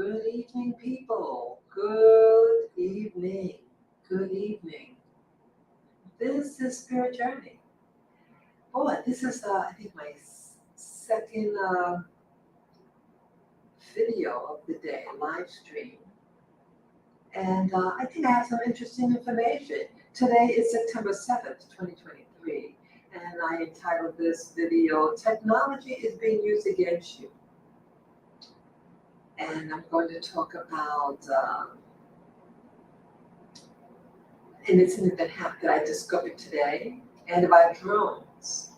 Good evening, people. Good evening. Good evening. This is Spirit Journey. Boy, this is, I think, my second video of the day, live stream. And I think I have some interesting information. Today is September 7th, 2023. And I entitled this video, Technology is Being Used Against You. And I'm going to talk about an incident that I discovered today, and about drones.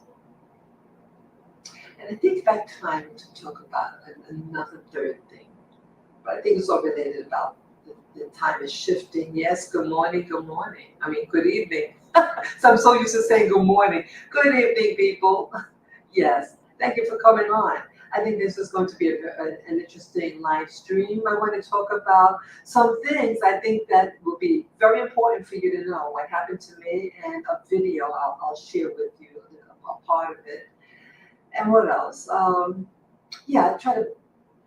And I think it's about time to talk about another third thing, but I think it's all related about the time is shifting. Yes, good morning, good morning. I mean, good evening. So I'm so used to saying good morning. Good evening, people. Yes, thank you for coming on. I think this is going to be an interesting live stream. I want to talk about some things I think that will be very important for you to know what happened to me, and a video I'll share with you, a part of it. And what else? I try to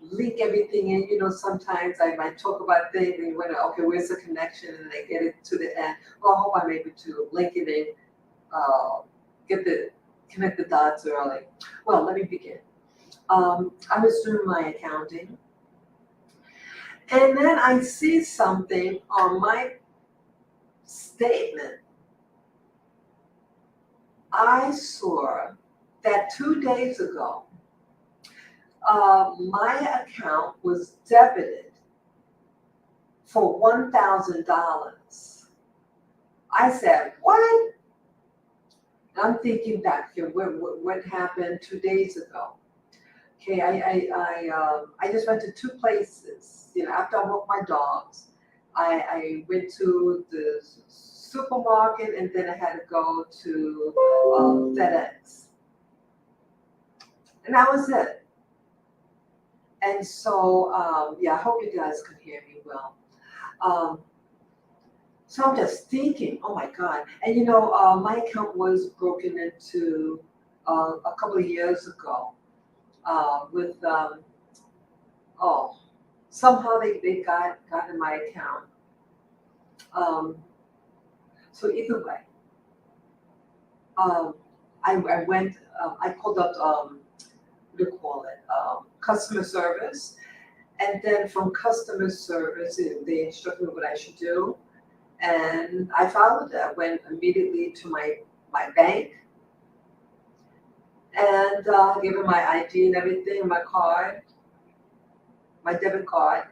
link everything in. You know, sometimes I might talk about things and you wonder, okay, where's the connection? And I get it to the end. Well, I hope I'm able to link it in, connect the dots early. Well, let me begin. I was doing my accounting, and then I see something on my statement. I saw that 2 days ago, my account was debited for $1,000. I said, what? I'm thinking back here, what happened 2 days ago? Okay, I just went to two places. You know, after I walked my dogs, I went to the supermarket, and then I had to go to FedEx, and that was it. And so, I hope you guys can hear me well. So I'm just thinking, oh my God. And you know, my account was broken into a couple of years ago. With somehow they got in my account. So either way, I went. I called up. What do you call it? Customer service, and then from customer service, they instructed me what I should do, and I followed it. I went immediately to my bank, and gave them my ID and everything, my card, my debit card,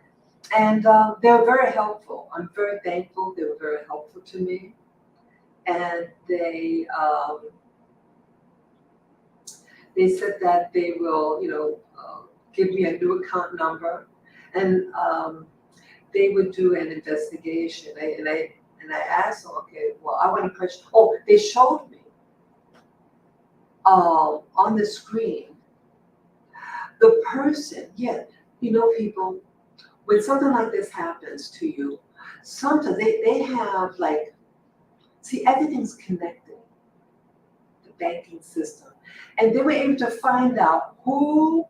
and they were very helpful. I'm very thankful. They were very helpful to me, and they said that they will, give me a new account number, and they would do an investigation. And I asked them, okay, well, I want to purchase. Oh, they showed me on the screen the person. Yeah, people, when something like this happens to you, sometimes they have see, everything's connected, the banking system, and they were able to find out who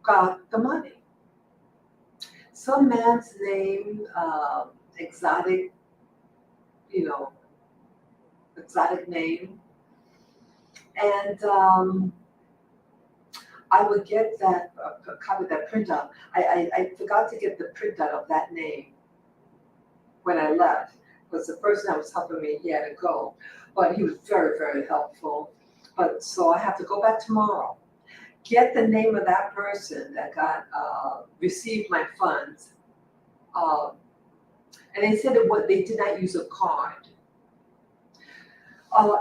got the money. Some man's name, exotic, exotic name, and I would get that copy, that printout. I forgot to get the printout of that name when I left, because the person that was helping me, he had to go, but he was very, very helpful. But so I have to go back tomorrow, get the name of that person that got received my funds, and they said that they did not use a card.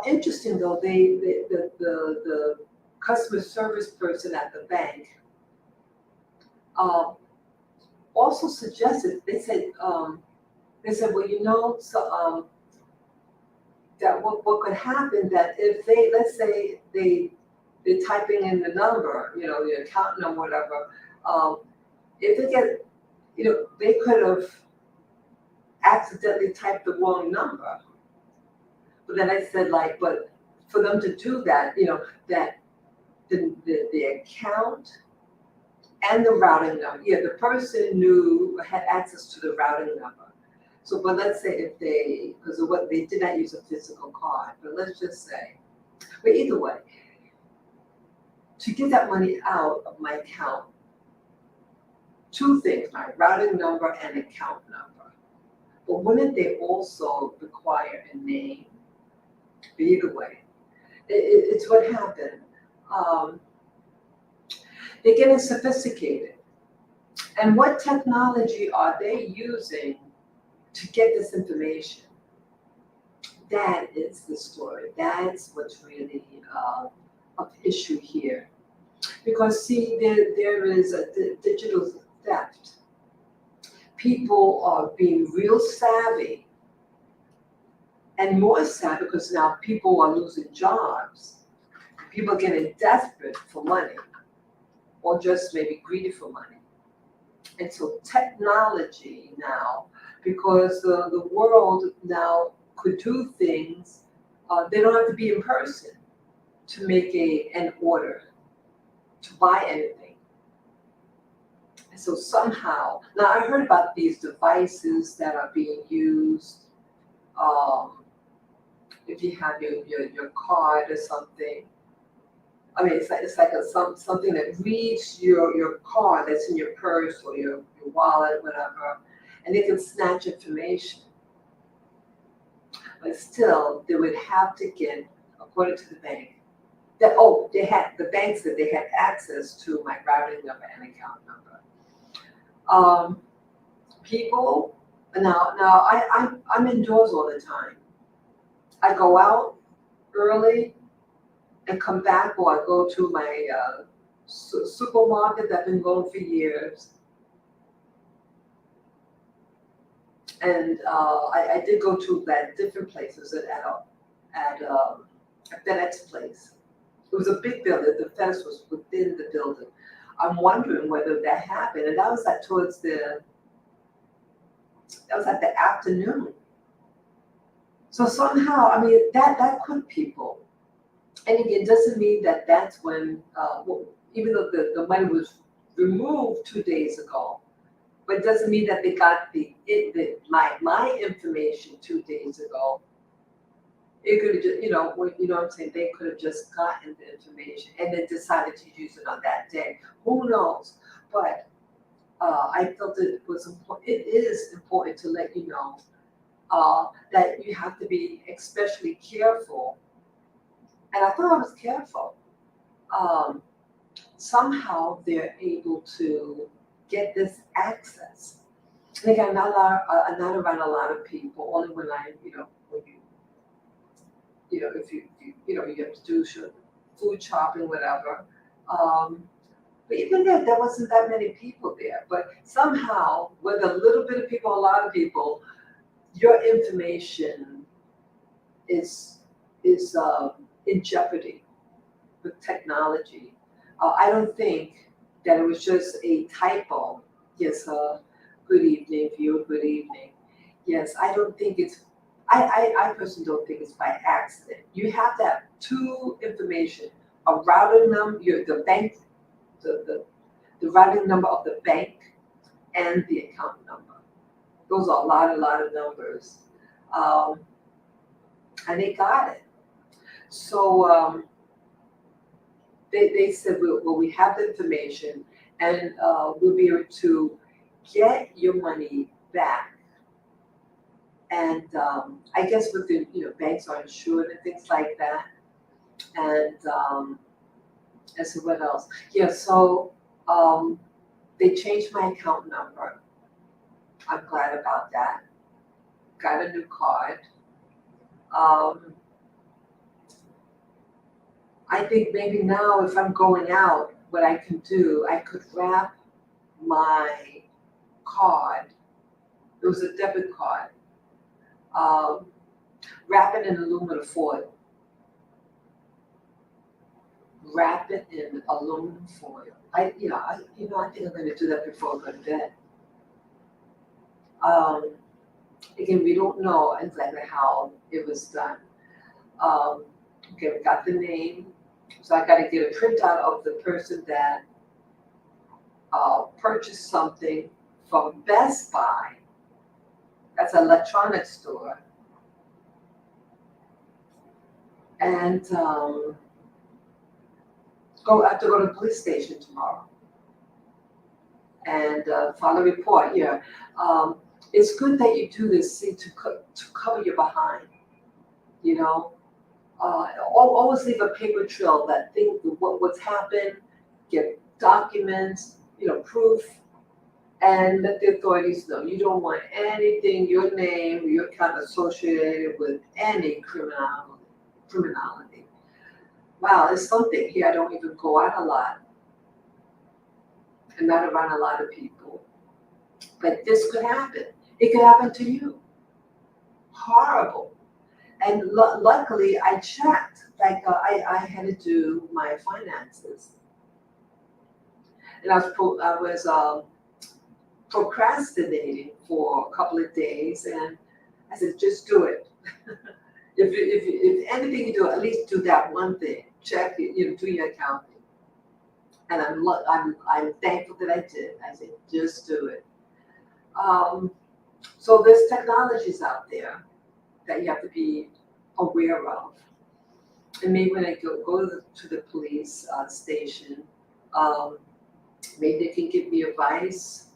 Interesting though, the customer service person at the bank also suggested. They said, well, so that what could happen, that if they, let's say they're typing in the number, the account number, whatever, if they get, they could have accidentally typed the wrong number. But then I said, but for them to do that, that the account and the routing number. Yeah, the person had access to the routing number. So, but let's say if because of what they did not use a physical card, but let's just say, but either way, to get that money out of my account, two things, my routing number and account number. But wouldn't they also require a name? But either way, it's what happened. They're getting sophisticated. And what technology are they using to get this information? That is the story. That's what's really of issue here. Because see, there is a digital theft. People are being real savvy and more savvy because now people are losing jobs. People are getting desperate for money or just maybe greedy for money. And so technology now, because the world now could do things, they don't have to be in person to make an order, to buy anything. And so somehow, now I heard about these devices that are being used, if you have your card or something. I mean, it's like something that reads your card that's in your purse or your wallet, whatever, and they can snatch information. But still, they would have to get, according to the bank, the bank said they had access to my routing number and account number. People, now I'm indoors all the time. I go out early and come back, or I go to my supermarket that I've been going for years. And I did go to that different places at a FedEx place. It was a big building. The FedEx was within the building. I'm wondering whether that happened, and that was at the afternoon. So somehow, I mean, that could people. And again, it doesn't mean that that's when, even though the money was removed 2 days ago, but it doesn't mean that they got my information 2 days ago. It could have just, you know what I'm saying? They could have just gotten the information and then decided to use it on that day. Who knows? But I felt it was important. It is important to let you know that you have to be especially careful. And I thought I was careful. Somehow they're able to get this access. And again, I'm not around a lot of people. Only when if you have to do food shopping, whatever. But even there wasn't that many people there. But somehow, with a little bit of people, a lot of people, your information is in jeopardy with technology. I don't think that it was just a typo. Yes, good evening, viewer, good evening. Yes, I don't think it's, I personally don't think it's by accident. You have to have two information, a routing number, the bank, the routing number of the bank and the account number. Those are a lot of numbers. And they got it. So they said, well, we have the information and we'll be able to get your money back. And I guess with the, banks are insured and things like that. And so what else? Yeah, so they changed my account number. I'm glad about that. Got a new card. I think maybe now if I'm going out, what I can do, I could wrap my card. It was a debit card. Wrap it in aluminum foil. Wrap it in aluminum foil. I think I'm going to do that before I go to bed. Again, we don't know exactly how it was done. Okay, we got the name. So I got to get a printout of the person that purchase something from Best Buy, that's an electronics store, and I have to go to the police station tomorrow and file a report. Yeah, it's good that you do this, see, to cover your behind. You know, always leave a paper trail that what's happened, get documents, proof, and let the authorities know. You don't want anything, your name, your account associated with any criminality. Wow, there's something here. I don't even go out a lot and not around a lot of people. But this could happen. It could happen to you. Horrible. And luckily, I checked. Like I had to do my finances, and I was procrastinating for a couple of days, and I said, just do it. If anything you do, at least do that one thing. Check it, do your accounting. And I'm thankful that I did. I said, just do it. So there's technologies out there that you have to be aware of. And maybe when I go to the police station, maybe they can give me advice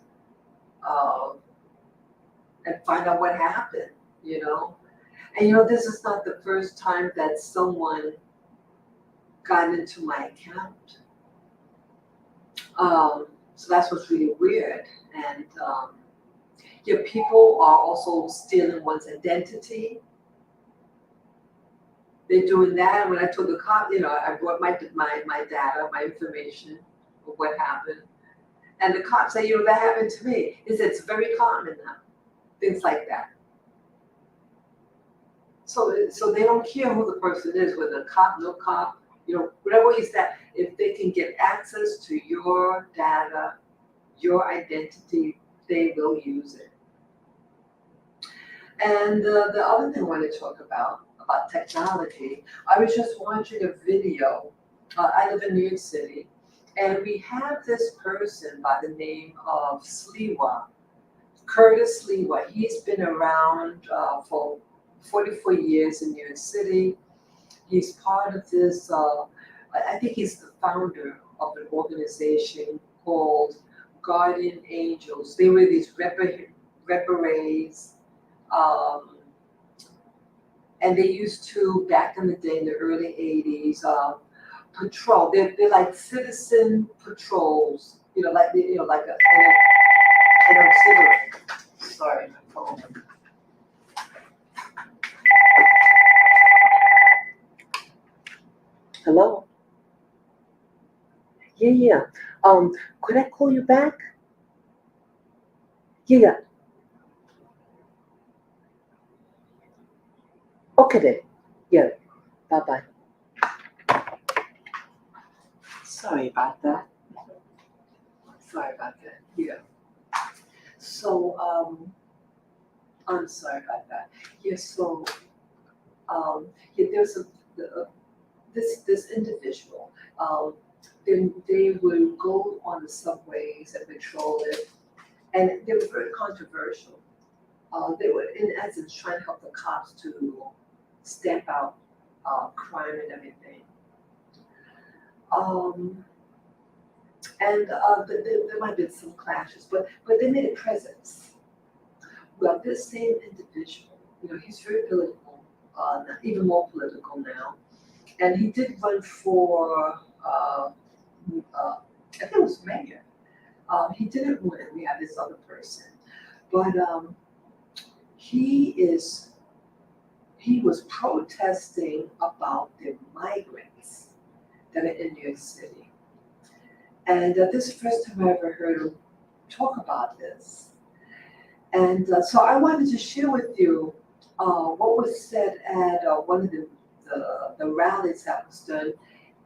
and find out what happened, And this is not the first time that someone got into my account. So that's what's really weird. And people are also stealing one's identity. They're doing that. And when I told the cop, I brought my data, my information of what happened. And the cop said, that happened to me. It's very common now. Things like that. So they don't care who the person is, whether a cop, no cop, whatever is that. If they can get access to your data, your identity, they will use it. And the other thing I want to talk about technology, I was just watching a video. I live in New York City, and we have this person by the name of Sliwa, Curtis Sliwa. He's been around for 44 years in New York City. He's part of this, I think he's the founder of an organization called Guardian Angels. They were these reparees, and they used to, back in the day, in the early 80s, patrol. They're like citizen patrols, like an auxiliary. Sorry, my phone. Hello? Yeah. Could I call you back? Yeah. Okay then. Yeah. Bye-bye. Sorry about that. Yeah. So, I'm sorry about that. Yeah, so, there's this individual, then they would go on the subways and patrol it, and they were very controversial. They were, in essence, trying to help the cops to stamp out crime and everything. And there might have been some clashes, but they made a presence. Well, this same individual, he's very political, even more political now, and he did run for, I think it was mayor. He didn't win. We had this other person, but he was protesting about the migrants that are in New York City. And this is the first time I ever heard him talk about this. And so I wanted to share with you what was said at one of the rallies that was done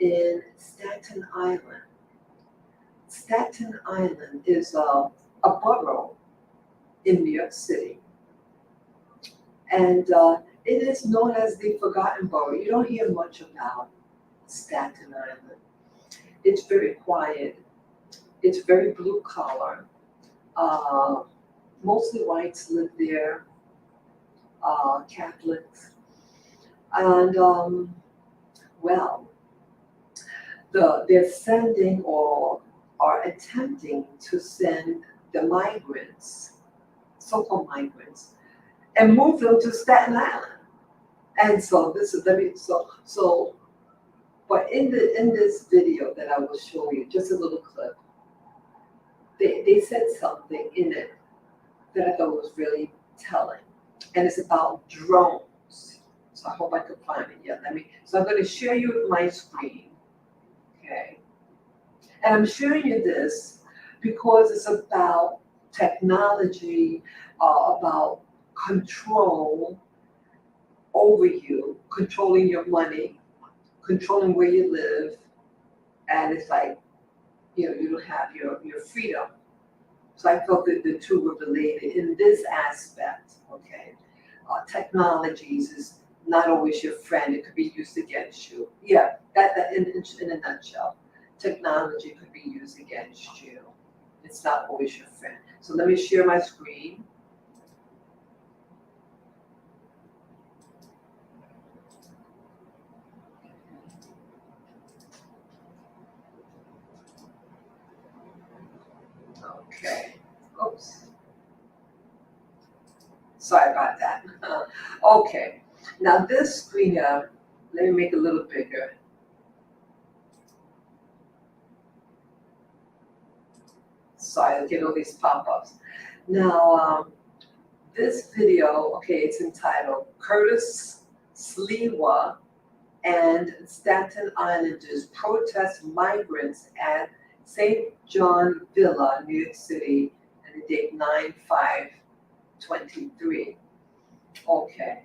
in Staten Island. Staten Island is a borough in New York City. And it is known as the Forgotten Borough. You don't hear much about Staten Island. It's very quiet. It's very blue collar. Mostly whites live there, Catholics. And well, they're sending or are attempting to send the migrants, so-called migrants, and move them to Staten Island. And so this is but in this video that I will show you, just a little clip, they said something in it that I thought was really telling. And it's about drones. So I hope I can find it. Yeah, so I'm going to share you my screen. Okay. And I'm showing you this because it's about technology, about control over you, controlling your money, controlling where you live, and it's like, you don't have your freedom. So I felt that the two were related in this aspect, okay? Technologies is not always your friend, it could be used against you. Yeah, that in a nutshell. Technology could be used against you. It's not always your friend. So let me share my screen. Okay. Oops. Sorry about that. Okay. Now this screen, let me make it a little bigger. Sorry, I get all these pop-ups. Now, this video, okay, it's entitled Curtis Sliwa and Staten Islanders Protest Migrants at St. John Villa, New York City, and the date 9/5/23. Okay,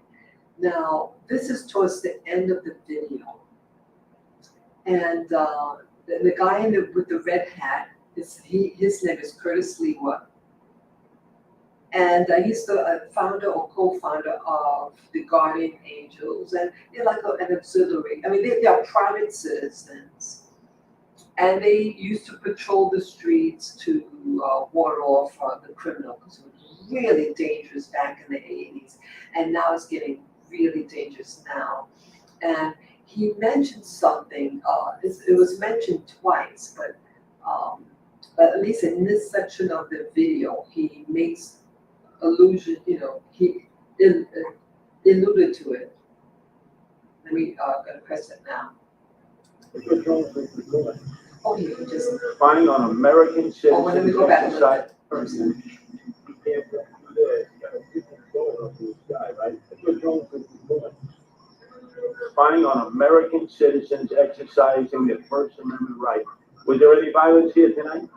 now this is towards the end of the video. And the guy with the red hat, his name is Curtis Sliwa. And he's the founder or co-founder of the Guardian Angels, and they're like an auxiliary. I mean, they are private citizens, and they used to patrol the streets to ward off the criminal, because it was really dangerous back in the 80s, and now it's getting really dangerous now. And he mentioned something. It was mentioned twice, but at least in this section of the video, he makes allusion, he alluded to it. Let me gonna press it now. Oh, you can just spying on American citizens. Oh, let me go back a little bit first. Spying on American citizens exercising their First Amendment right. Was there any violence here tonight?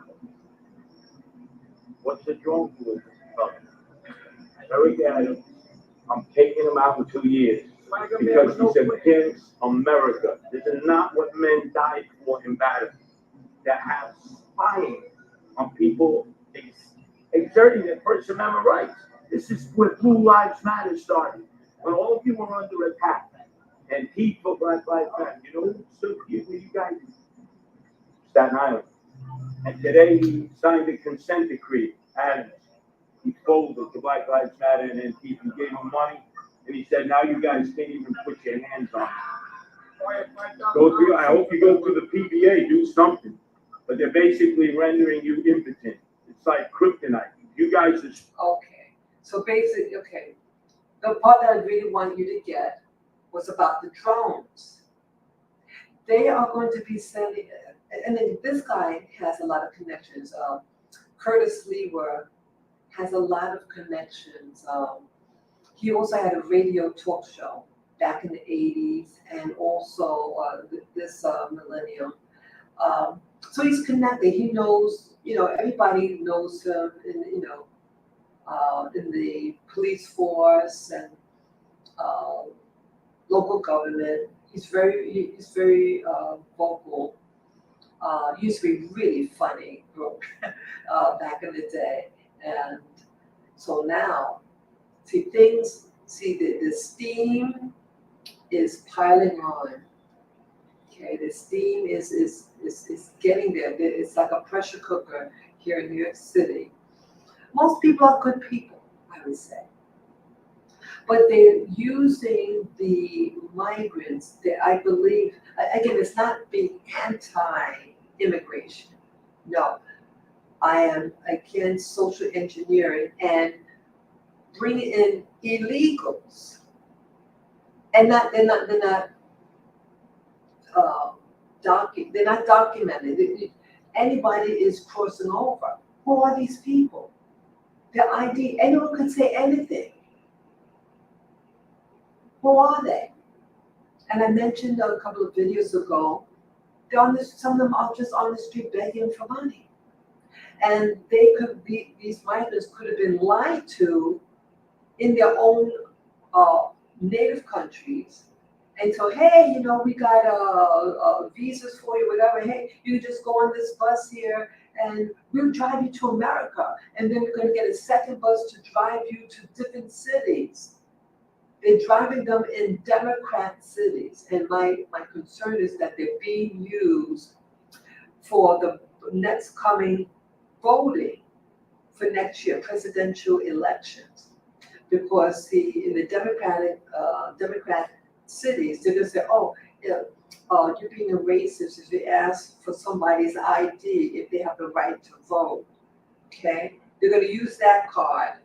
What's the drone for? Eric Adams, I'm taking him out in 2 years because he's against America. This is not what men died for in battle. To have spying on people exerting their First Amendment rights. This is where Blue Lives Matter started. When all of you were under attack, and he for Black Lives Matter. You know who stood here with you guys? Staten Island. And today he signed a consent decree. Adams. He folded to Black Lives Matter and Antifa. He gave him money, and he said, now you guys can't even put your hands on it. I hope you go through the PBA, do something. But they're basically rendering you impotent. It's like kryptonite. You guys are... Okay, so basically, okay, the part that I really want you to get was about the drones. They are going to be sending, and then this guy has a lot of connections. Curtis Sliwa has a lot of connections. He also had a radio talk show back in the 80s and also this millennium. So he's connected. He knows, everybody knows him in the police force and local government. He's very vocal. He used to be really funny back in the day. And so now, the steam is piling on. Okay, the steam is getting there. It's like a pressure cooker here in New York City. Most people are good people, I would say. But they're using the migrants, I believe, again, it's not being anti-immigration. No, I am against social engineering and bringing in illegals. And they're not they're not documented. Anybody is crossing over. Who are these people? Their ID, anyone could say anything. Who are they? And I mentioned a couple of videos ago, some of them are just on the street begging for money. And these migrants could have been lied to in their own native countries. And so, hey, we got visas for you, whatever. Hey, you just go on this bus here and we'll drive you to America. And then we're going to get a second bus to drive you to different cities. They're driving them in Democrat cities. And my concern is that they're being used for the next coming voting for next year, presidential elections. Because in the Democrat cities, they're gonna say, oh, you're being a racist if you ask for somebody's ID if they have the right to vote. Okay? They're gonna use that card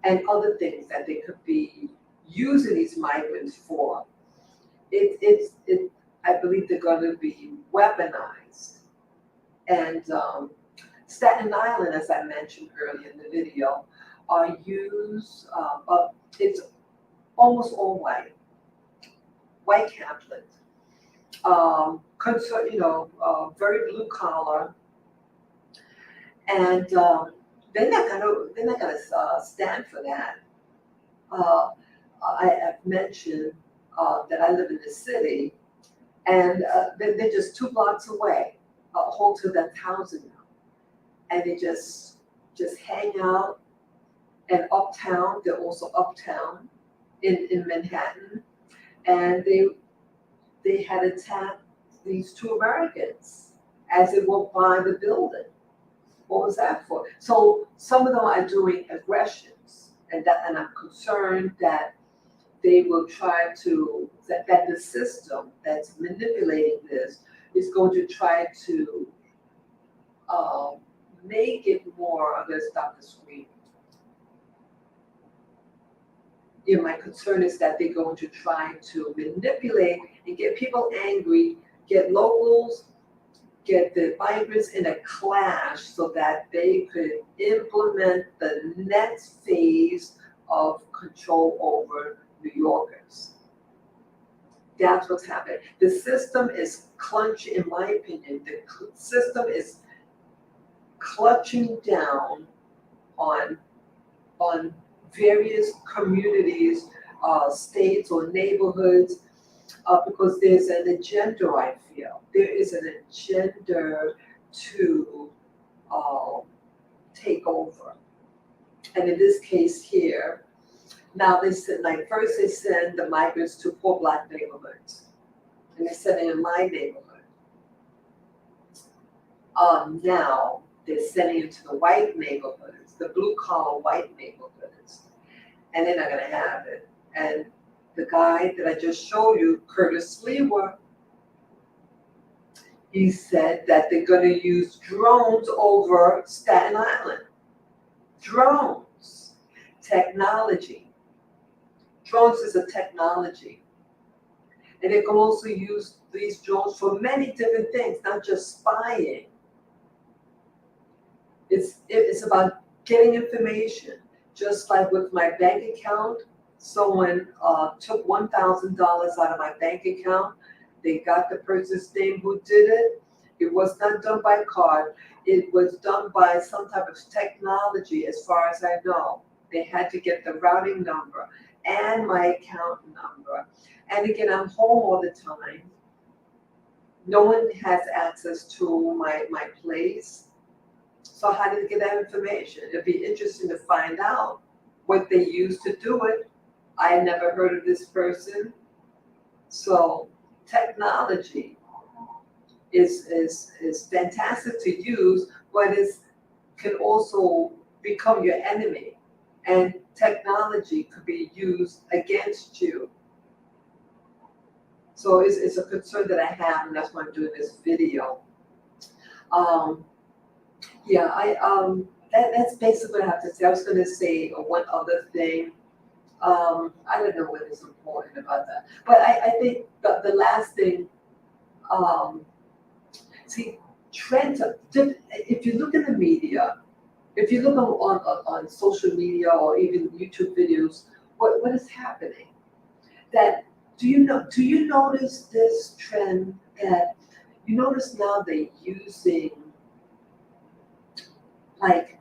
and other things that they could be using these migrants for. I believe they're gonna be weaponized. And Staten Island, as I mentioned earlier in the video, are used, it's almost all white Catholic, very blue collar, and they're not gonna stand for that. I have mentioned that I live in the city, and they're just 2 blocks away, Hotel housing now, and they just hang out. And uptown, they're also uptown in Manhattan, and they had attacked these 2 Americans as they walked by the building. What was that for? So some of them are doing aggressions, and I'm concerned that they will try to that the system that's manipulating this is going to try to make it more. I'm going to stop the screen. My concern is that they're going to try to manipulate and get people angry, get locals, get the migrants in a clash so that they could implement the next phase of control over New Yorkers. That's what's happening. The system is clutching, in my opinion, the system is clutching down on various communities, states or neighborhoods, because there's an agenda, I feel. There is an agenda to take over. And in this case here, now first they send the migrants to poor Black neighborhoods. And they send it in my neighborhood. Now they're sending it to the white neighborhoods, the blue collar white neighborhoods. And they're not gonna have it. And the guy that I just showed you, Curtis Lewa, he said that they're gonna use drones over Staten Island. Drones, technology. Drones is a technology. And they can also use these drones for many different things, not just spying. It's about getting information. Just like with my bank account, someone took $1,000 out of my bank account. They got the person's name who did it. It was not done by card. It was done by some type of technology, as far as I know. They had to get the routing number and my account number. And again, I'm home all the time. No one has access to my place. So how did they get that information? It'd be interesting to find out what they used to do it. I had never heard of this person. So technology is fantastic to use, but it can also become your enemy. And technology could be used against you. So it's a concern that I have, and that's why I'm doing this video. Um, yeah, that's basically what I have to say. I was gonna say one other thing. I don't know what is important about that, but I think the last thing, um, see, trends, if you look in the media, if you look on social media or even YouTube videos, what is happening? That do you notice this trend that you notice now they're using, like,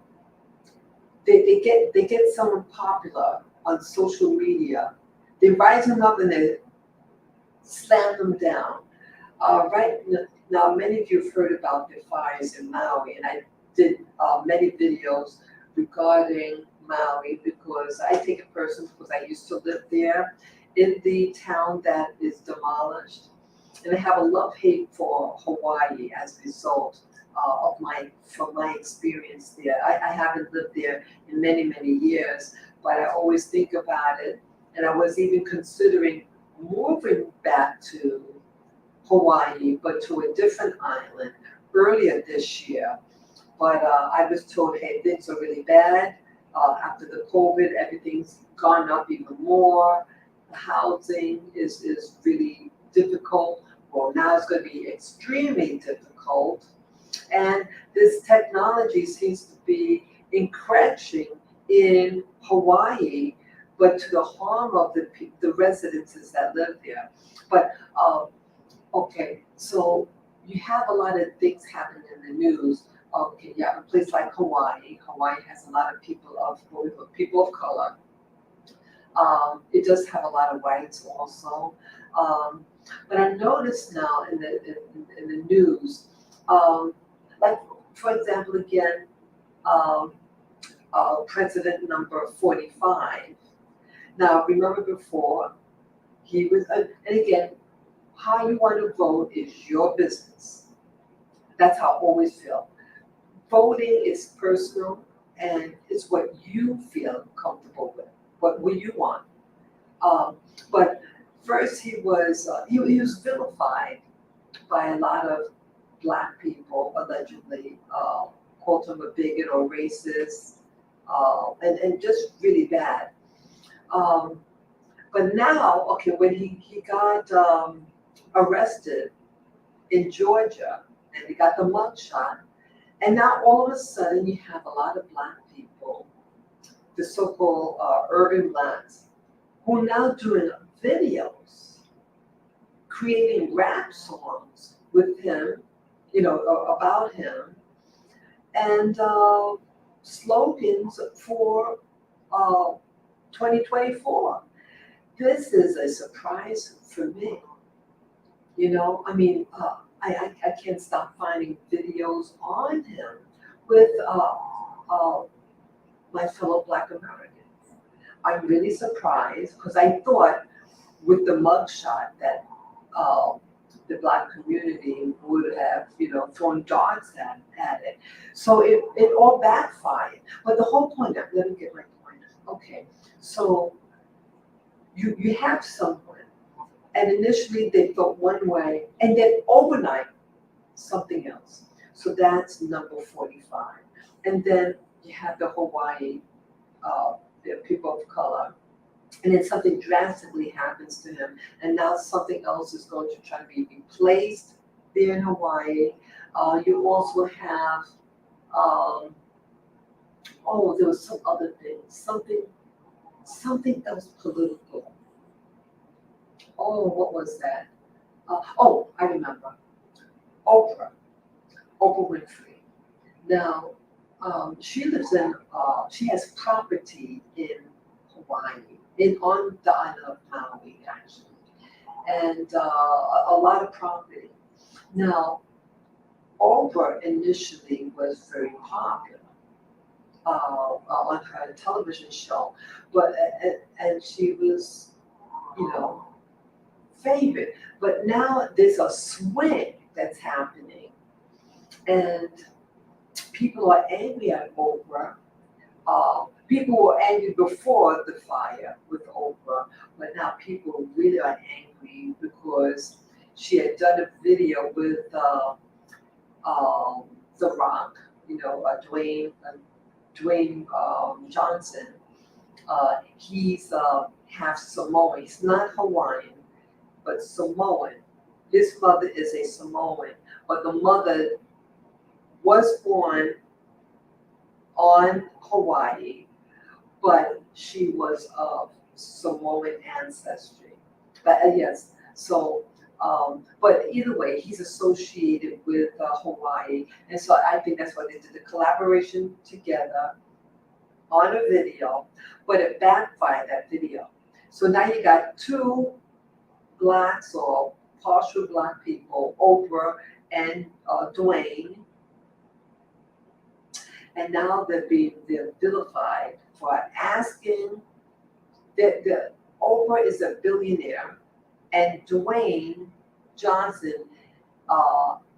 they get someone popular on social media, they rise them up and they slam them down. Now, many of you have heard about the fires in Maui, and I did many videos regarding Maui because I take it personal because I used to live there in the town that is demolished. And I have a love-hate for Hawaii as a result from my experience there. I haven't lived there in many, many years, but I always think about it. And I was even considering moving back to Hawaii, but to a different island earlier this year. But I was told, hey, things are really bad. After the COVID, everything's gone up even more. The housing is really difficult. Well, now it's going to be extremely difficult. And this technology seems to be encroaching in Hawaii, but to the harm of the residents that live there. But okay, so you have a lot of things happening in the news. Okay, you have a place like Hawaii. Hawaii has a lot of people of color. It does have a lot of whites also. But I noticed now in the news, like, for example, again, um, President number 45. Now, remember before, he was, and again, how you want to vote is your business. That's how I always feel. Voting is personal and it's what you feel comfortable with. What will you want? But first he was vilified by a lot of black people, allegedly, called him a bigot or racist, and just really bad. Um, but now, okay, when he got arrested in Georgia and he got the mugshot, and now all of a sudden you have a lot of black people, the so-called urban blacks, who are now doing videos, creating rap songs with him, about him, and slogans for uh, 2024. This is a surprise for me. I mean, I can't stop finding videos on him with my fellow Black Americans. I'm really surprised because I thought with the mugshot that uh, the Black community would have, thrown darts at it. So it all backfired. But the whole point, let me get my point. Okay, so you have someone, and initially they thought one way, and then overnight something else. So that's number 45. And then you have the Hawaii, the people of color, and then something drastically happens to him, and now something else is going to try to be replaced there in Hawaii. You also have, there was some other thing, something else political. Oh, what was that? I remember. Oprah, Oprah Winfrey. Now, she has property in Hawaii, on the island of Maui, actually, and a lot of property. Now, Oprah initially was very popular on her television show, but and she was, you know, favorite. But now there's a swing that's happening, and people are angry at Oprah. People were angry before the fire with Oprah, but now people really are angry because she had done a video with The Rock, Dwayne Johnson. He's half Samoan. He's not Hawaiian, but Samoan. His mother is a Samoan, but the mother was born on Hawaii, but she was of Samoan ancestry. But yes, so but either way, he's associated with Hawaii, and so I think that's why they did the collaboration together on a video, but it backfired, that video. So now you got two blacks or partial black people, Oprah and Dwayne, and now they're vilified for asking that Oprah is a billionaire and Dwayne Johnson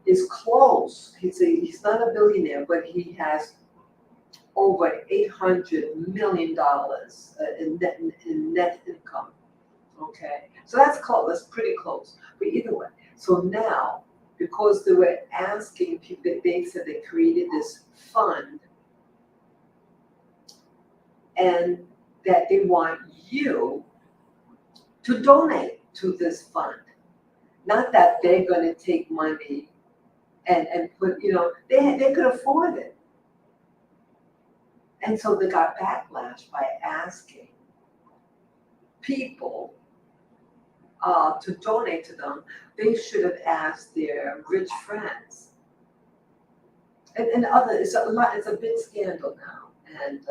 is close. He's not a billionaire, but he has over $800 million in net income. Okay, so that's close. That's pretty close. But either way, so now because they were asking people, they said they created this fund, and that they want you to donate to this fund. Not that they're going to take money and put, they could afford it. And so they got backlash by asking people to donate to them. They should have asked their rich friends. And it's a big scandal now. And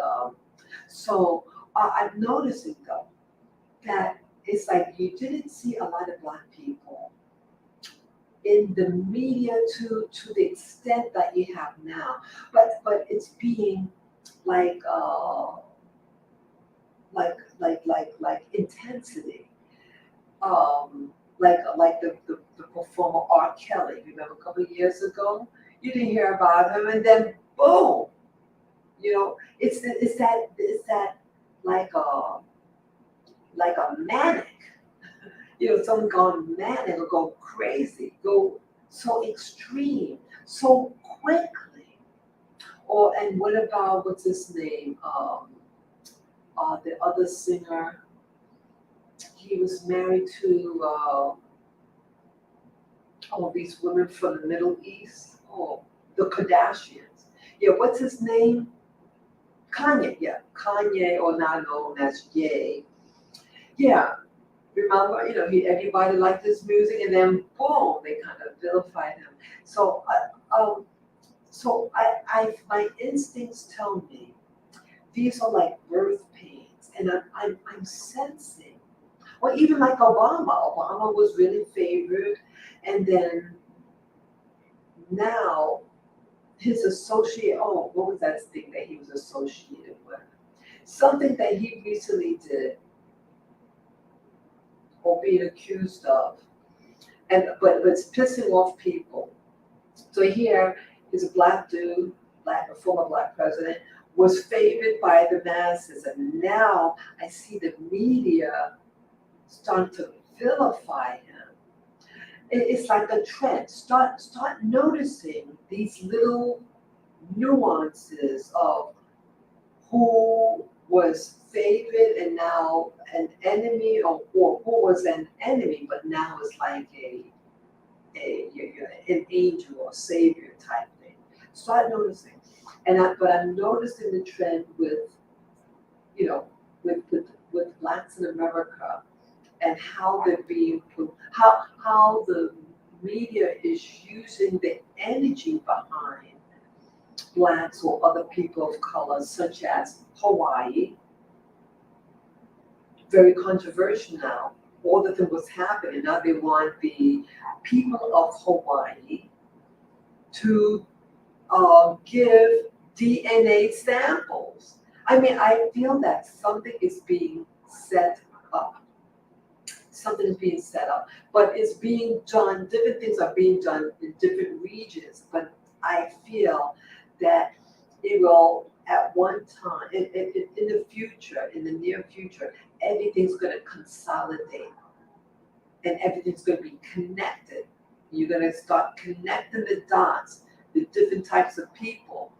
so I'm noticing though that it's like you didn't see a lot of black people in the media to the extent that you have now, but it's being like intensity, like the performer R. Kelly. Remember a couple of years ago, you didn't hear about him, and then boom, it's that like a manic. Someone gone manic or go crazy, go so extreme, so quickly. And what about, what's his name? The other singer. He was married to all these women from the Middle East. Oh, the Kardashians. Yeah, what's his name? Kanye. Yeah, Kanye, or now known as Ye. Yeah. Remember, everybody liked his music, and then boom, they kind of vilified him. So, my instincts tell me these are like birth pains, and I'm sensing. Or even like Obama. Obama was really favored, and then now his associate. Oh, what was that thing that he was associated with? Something that he recently did, or being accused of, but it's pissing off people. So here is a black dude, a former black president, was favored by the masses, and now I see the media starting to vilify him. It's like a trend. Start noticing these little nuances of who was favored and now an enemy, or who was an enemy but now is like an angel or savior type thing. Start noticing, but I'm noticing the trend with blacks in America, and how they're being put, how the media is using the energy behind blacks or other people of color, such as Hawaii. Very controversial now. All that was happening, now they want the people of Hawaii to give DNA samples. I mean, I feel that something is being set up. something is being set up, but it's being done, different things are being done in different regions, but I feel that it will at one time, in the future, in the near future, everything's gonna consolidate and everything's gonna be connected. You're gonna start connecting the dots, the different types of people.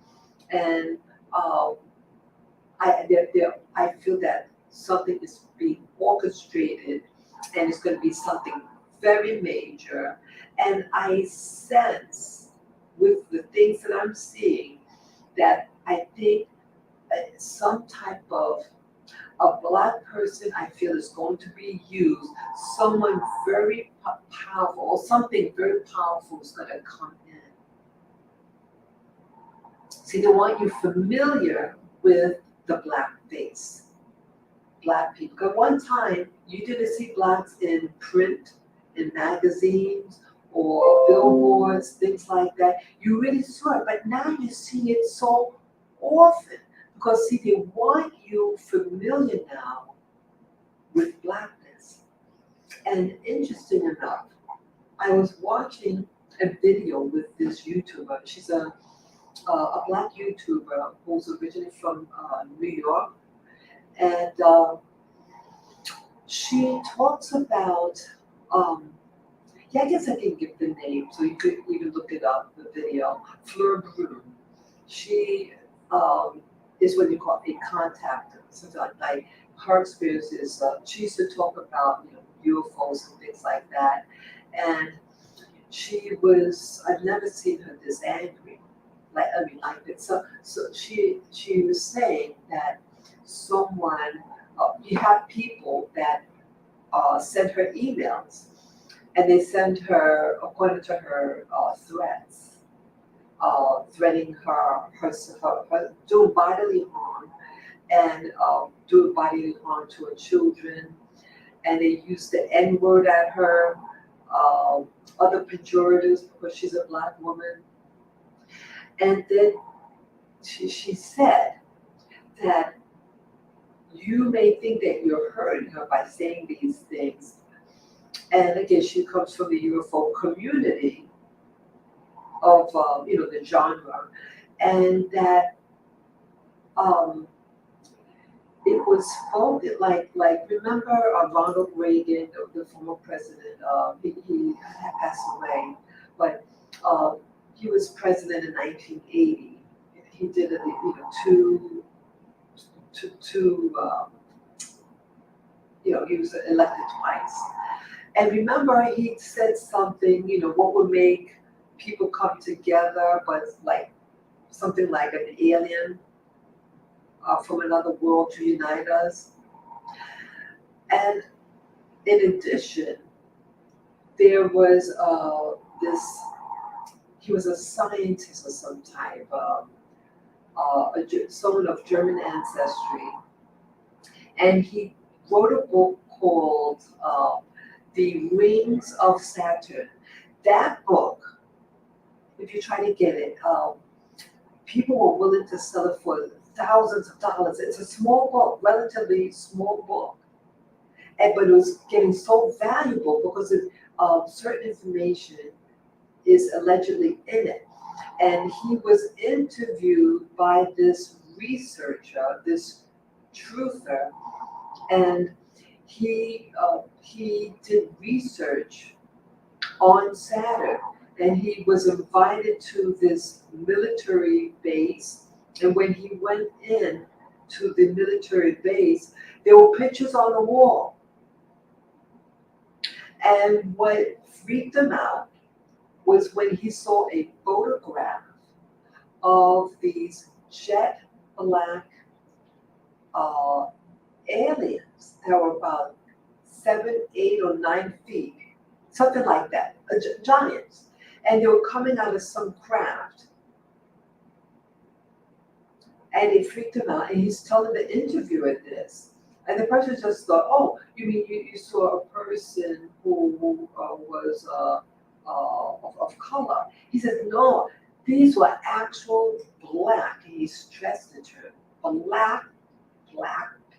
And I feel that something is being orchestrated and it's gonna be something very major. And I sense with the things that I'm seeing that I think some type of a black person I feel is going to be used, someone very powerful or something very powerful is going to come in. See, they want you familiar with the black face, black people. Because one time you didn't see blacks in print, in magazines, or billboards, things like that. You really saw it, but now you see it so often. Because see, they want you familiar now with blackness. And interesting enough, I was watching a video with this YouTuber. She's a black YouTuber who's originally from New York. And she talks about, yeah, I guess I can give the name, so you could even look it up, the video. Fleur Brun. She is what you call a contactor. Something like her experience is she used to talk about UFOs and things like that, and she was I've never seen her this angry. Like it. So she was saying that someone you have people that send her emails, and they send her according to her threats. Threatening her doing bodily harm and doing bodily harm to her children. And they use the N word at her, other pejoratives because she's a black woman. And then she said that you may think that you're hurting her by saying these things. And again, she comes from the UFO community of the genre, and that it was folded like remember Ronald Reagan, the former president. He had passed away, but he was president in 1980. He did it, he was elected twice. And remember, he said something, what would make people come together, but like something like an alien from another world to unite us. And in addition, there was he was a scientist of some type, someone of German ancestry, and he wrote a book called The Rings of Saturn. That book, if you try to get it, people were willing to sell it for thousands of dollars. It's a small book, relatively small book, but it was getting so valuable because certain information is allegedly in it. And he was interviewed by this researcher, this truther, and he did research on Saturn. And he was invited to this military base. And when he went in to the military base, there were pictures on the wall. And what freaked him out was when he saw a photograph of these jet black aliens that were about 7, 8, or 9 feet, something like that, giants. And they were coming out of some craft. And it freaked him out. And he's telling the interviewer this. And the person just thought, oh, you mean you saw a person who was of color? He said, no, these were actual black, and he stressed the term, black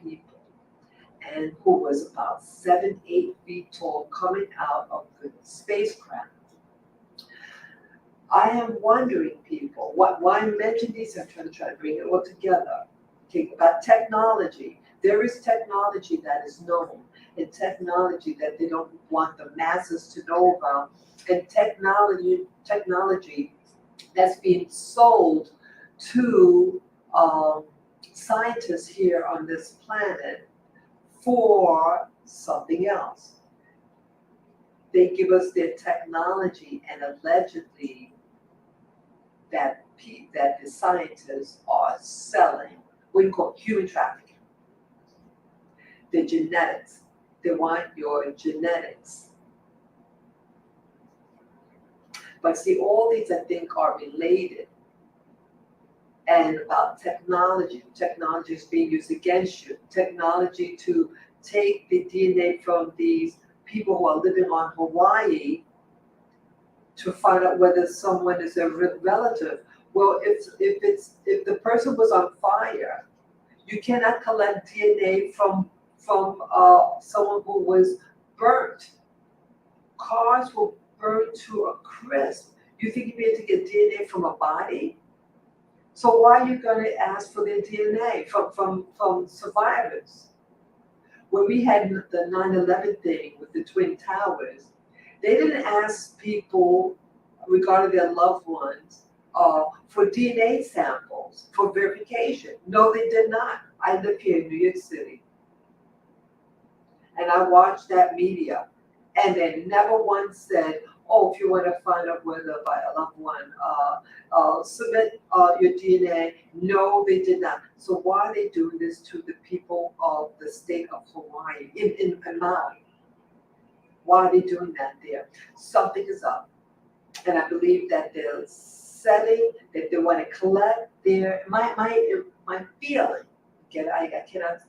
people. and who was about 7, 8 feet tall coming out of the spacecraft. I am wondering, people, why I mention these, I'm trying to bring it all together. Okay, about technology. There is technology that is known, and technology that they don't want the masses to know about, and technology that's being sold to scientists here on this planet for something else. They give us their technology, and allegedly that the scientists are selling what you call human trafficking. The genetics. They want your genetics. But see, all these I think are related. And about technology. Technology is being used against you. Technology to take the DNA from these people who are living on Hawaii to find out whether someone is a relative. Well, if the person was on fire, you cannot collect DNA from someone who was burnt. Cars were burnt to a crisp. You think you'd be able to get DNA from a body? So why are you going to ask for their DNA from survivors? When we had the 9/11 thing with the Twin Towers, they didn't ask people regarding their loved ones for DNA samples for verification. No, they did not. I live here in New York City, and I watched that media, and they never once said, "Oh, if you want to find out whether by a loved one, submit your DNA." No, they did not. So why are they doing this to the people of the state of Hawaii, in Maui? Why are they doing that there? Something is up. And I believe that they're setting, that they want to collect their, my feeling, again, I cannot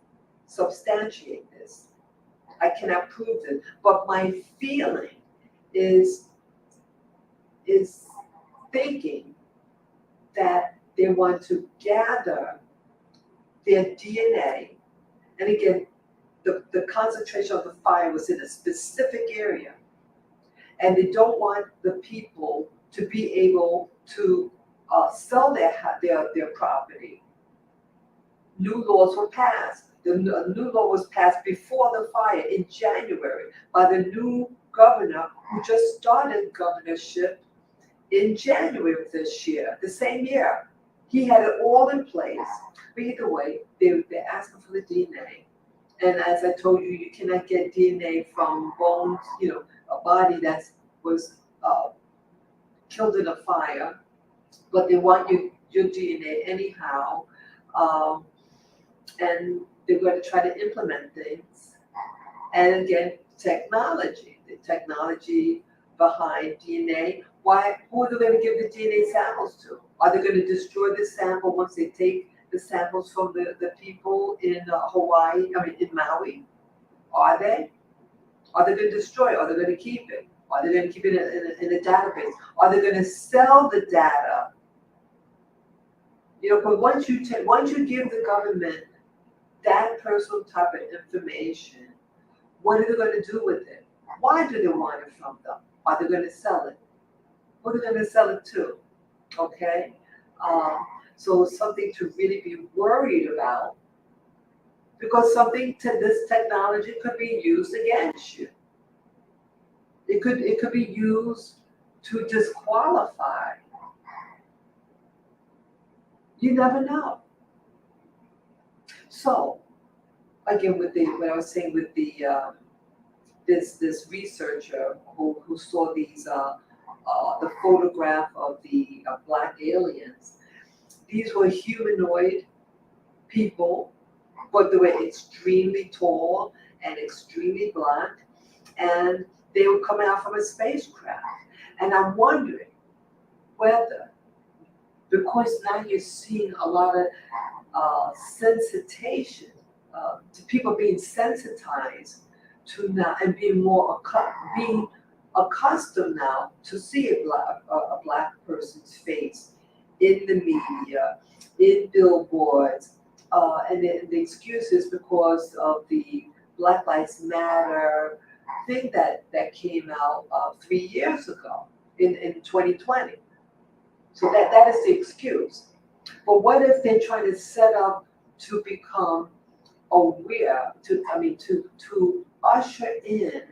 substantiate this. I cannot prove it, but my feeling is thinking that they want to gather their DNA, and again, the concentration of the fire was in a specific area, and they don't want the people to be able to sell their property. New laws were passed. The new law was passed before the fire in January by the new governor who just started governorship in January of this year, the same year. He had it all in place. But either way, they're asking for the DNA. And as I told you, you cannot get DNA from bones, a body that was killed in a fire, but they want your DNA anyhow. And they're going to try to implement things. And again, technology, the technology behind DNA. Who are they going to give the DNA samples to? Are they going to destroy the sample once they take the samples from the people in Hawaii, in Maui? Are they? Are they going to destroy it? Are they going to keep it? Are they going to keep it in a database? Are they going to sell the data? But once you give the government that personal type of information, what are they going to do with it? Why do they want it from them? Are they going to sell it? Who are they going to sell it to? Okay? So something to really be worried about, because this technology could be used against you. It could be used to disqualify. You never know. So again, what I was saying with the this researcher who saw these the photograph of the black aliens. These were humanoid people, but they were extremely tall and extremely black, and they were coming out from a spacecraft. And I'm wondering whether, because now you're seeing a lot of sensitization, to people being sensitized to now and being being accustomed now to see a black person's face in the media, in billboards, and the excuse is because of the Black Lives Matter thing that came out 3 years ago in 2020. So that is the excuse. But what if they're trying to set up to become aware, to usher in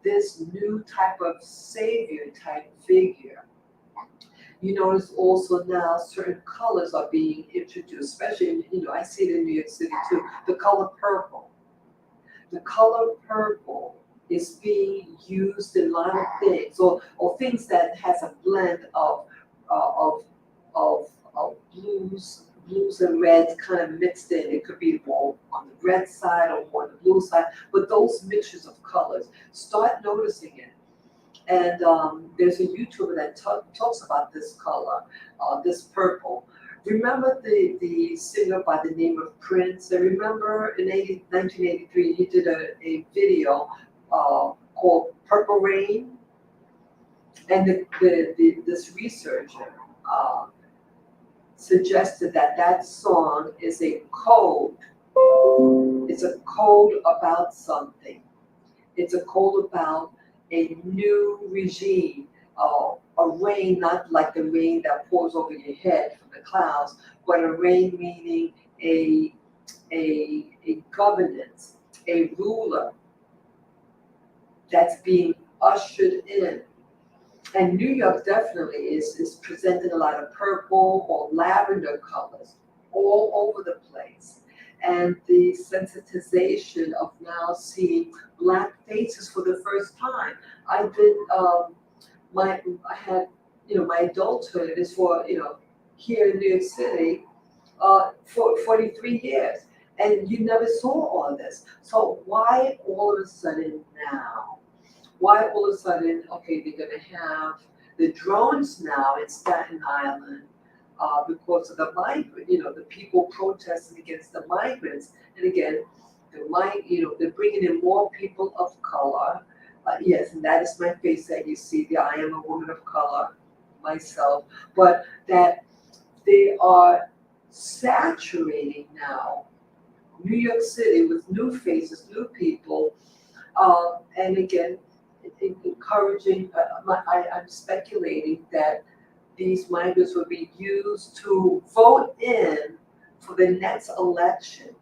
this new type of savior type figure? You notice also now certain colors are being introduced, especially I see it in New York City too. The color purple. The color purple is being used in a lot of things, or things that has a blend of blues and reds kind of mixed in. It could be more on the red side or more on the blue side, but those mixtures of colors, start noticing it. And there's a YouTuber that talks about this color, this purple. Remember the singer by the name of Prince? I remember in 1983 he did a video called Purple Rain, and this researcher suggested that song is a code. It's a code about something. It's a code about a new regime, a rain, not like the rain that pours over your head from the clouds, but a rain meaning a governance, a ruler that's being ushered in. And New York definitely is presenting a lot of purple or lavender colors all over the place. And the sensitization of now seeing Black faces for the first time. I had my adulthood is for here in New York City for 43 years, and you never saw all this. So why all of a sudden now? Why all of a sudden, okay, they're going to have the drones now in Staten Island because of the migrant, the people protesting against the migrants. And again, they're bringing in more people of color. Yes, and that is my face that you see there. I am a woman of color myself, but that they are saturating now New York City with new faces, new people, and again, encouraging. I'm speculating that these migrants will be used to vote in for the next election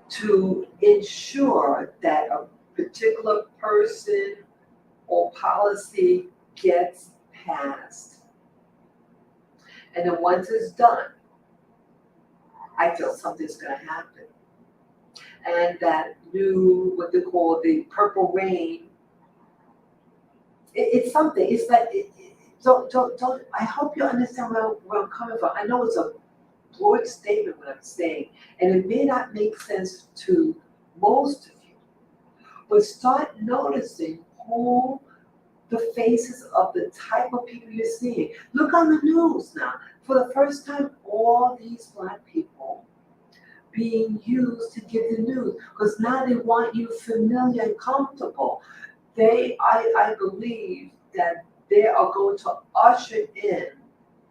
to ensure that a particular person or policy gets passed. And then once it's done, I feel something's going to happen. And that new, what they call the purple rain, it's something. It's like, don't. I hope you understand where I'm coming from. I know it's a broad statement what I'm saying, and it may not make sense to most of you, but start noticing who the faces of the type of people you're seeing. Look on the news now. For the first time, all these Black people being used to give the news, because now they want you familiar and comfortable. I believe that they are going to usher in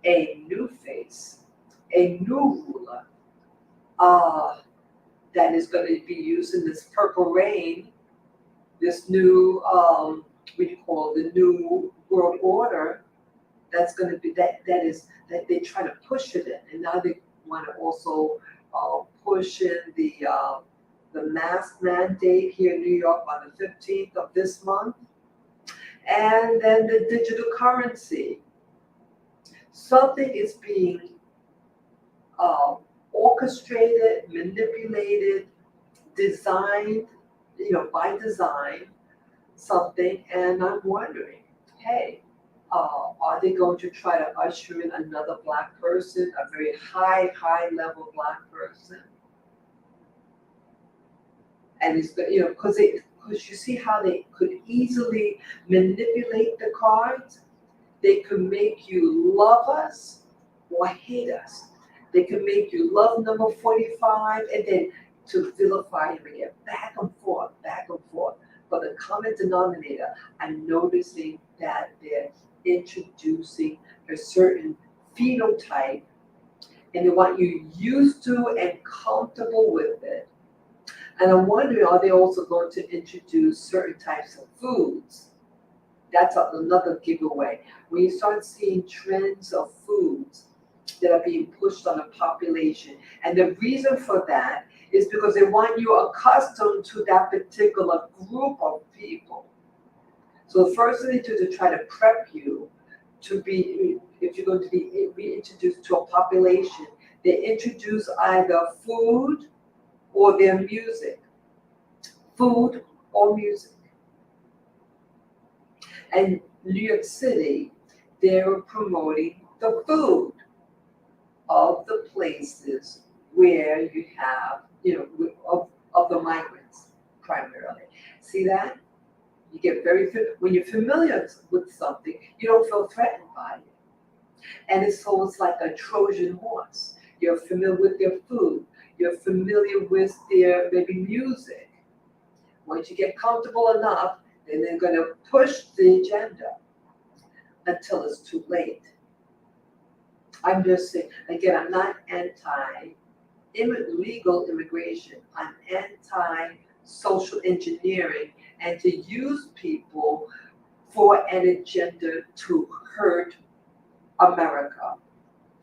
a new face, a new ruler, that is going to be using this purple rain, this new, what you call the new world order. That's going to be that they try to push it in, and now they want to also push in the mask mandate here in New York on the 15th of this month, and then the digital currency. Something is being orchestrated, manipulated, designed, by design, something, and I'm wondering, hey, are they going to try to usher in another Black person, a very high level Black person? And it's, because you see how they could easily manipulate the cards. They could make you love us or hate us. They could make you love number 45 and then to vilify him again, back and forth, back and forth. But the common denominator, I'm noticing that they're introducing a certain phenotype and they want you used to and comfortable with it. And I'm wondering, are they also going to introduce certain types of foods? That's another giveaway. When you start seeing trends of foods that are being pushed on the population, and the reason for that is because they want you accustomed to that particular group of people. So the first thing they do to try to prep you to be, if you're going to be reintroduced to a population, they introduce either food or their music. Food or music. And New York City, they were promoting the food of the places where you have, of the migrants primarily. See that? You get when you're familiar with something, you don't feel threatened by it. And it's almost like a Trojan horse. You're familiar with their food. You're familiar with their maybe music. Once you get comfortable enough, then they're going to push the agenda until it's too late. I'm just saying, again, I'm not anti-legal immigration. I'm anti-social engineering and to use people for an agenda to hurt America,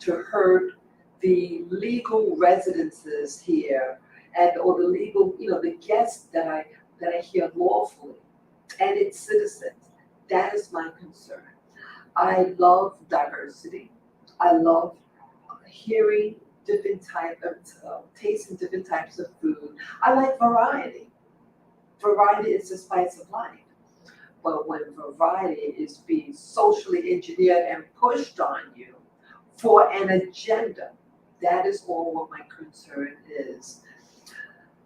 to hurt the legal residences here or the legal, the guests that are here lawfully and its citizens. That is my concern. I love diversity. I love hearing different types of tasting different types of food. I like variety. Variety is the spice of life. But when variety is being socially engineered and pushed on you for an agenda, that is all what my concern is.